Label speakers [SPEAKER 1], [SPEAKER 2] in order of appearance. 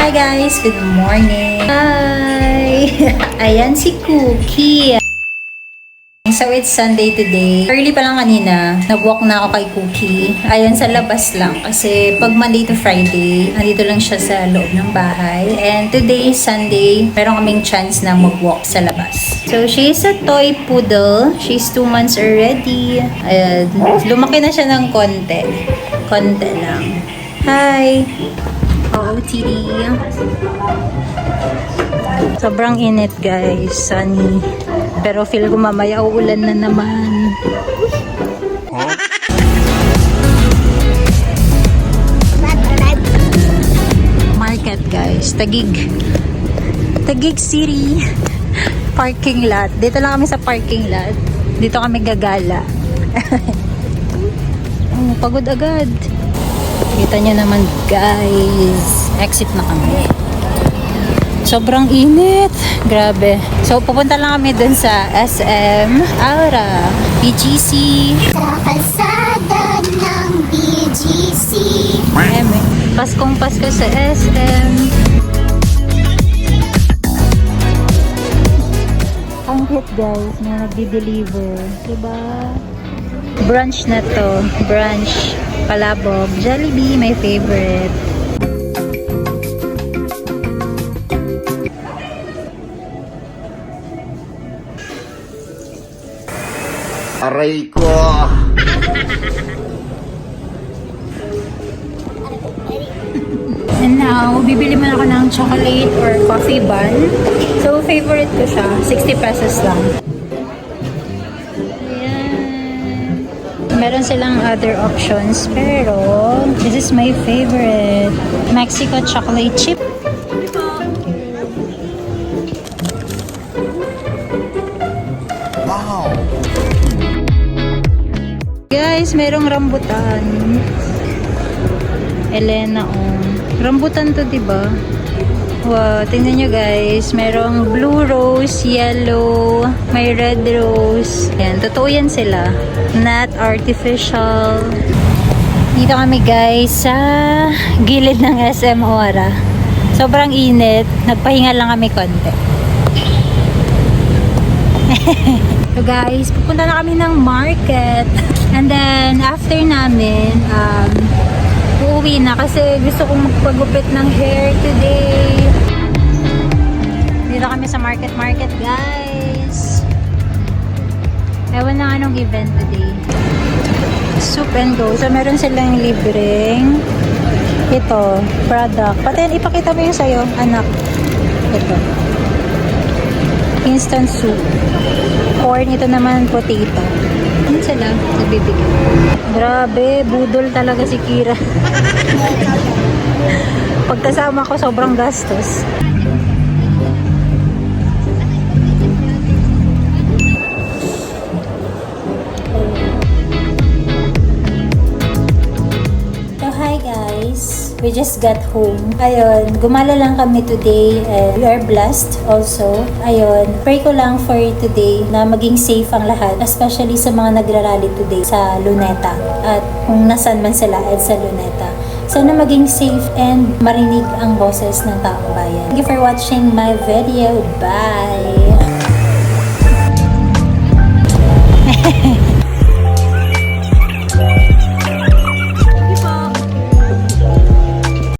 [SPEAKER 1] Hi guys! Good morning! Hi! Ayan si Cookie. So it's Sunday today. Early pa lang kanina, nag-walk na ako kay Cookie. Ayan sa labas lang kasi pag Monday to Friday, nandito lang siya sa loob ng bahay. And today is Sunday, meron kaming chance na mag-walk sa labas. So she is a toy poodle. She's 2 months already. Ayan, lumaki na siya ng konti. Konti lang. Hi! OOTD. Sobrang init guys, sunny. Pero feel ko mamaya uulan na naman. Market guys, Taguig. Taguig City. Parking lot. Dito lang kami sa parking lot. Dito kami gagala. Oh, pagod agad. Kita nyo naman guys. Exit na kami. Sobrang init. Grabe. So, pupunta lang kami dun sa SM Aura, BGC.
[SPEAKER 2] Sa kalsada ng BGC.
[SPEAKER 1] Paskong Pasko sa SM. Ang hit guys, na nagdi-deliver. Diba? Brunch na to. Brunch. Palabog. Jollibee, my favorite.
[SPEAKER 3] Aray ko!
[SPEAKER 1] And now, bibili man ako ng chocolate or coffee bun. So, favorite ko siya. 60 pesos lang. Ayan. Meron silang other options. Pero, this is my favorite. Mexico chocolate chip.
[SPEAKER 3] Wow!
[SPEAKER 1] Guys, merong rambutan. Elena, oh. Rambutan to, diba? Wow, tingnan nyo guys. Merong blue rose, yellow, may red rose. Yan, totoo yan sila. Not artificial. Dito kami guys sa gilid ng SM Aura. Sobrang init. Nagpahinga lang kami konti. So guys, pupunta na kami ng market. And then, after namin, uuwi na kasi gusto kong magpagupit ng hair today. Dito kami sa market, guys. Ewan na anong event today. Soup and go. So, meron silang libreng ito, product. Pati ipakita mo yung sa'yo, anak. Ito. Instant soup. Corn, ito naman potato. Ano sila? Nagbibigay. Grabe, budol talaga si Kira. Pagkasama ko, sobrang gastos. So, hi guys. We just got home. Ayun, gumala lang kami today and we are blessed also. Ayun, pray ko lang for today na maging safe ang lahat, especially sa mga nagrarally today sa Luneta at kung nasan man sila at sa Luneta. Sana maging safe and marinig ang boses ng taong bayan. Thank you for watching my video. Bye!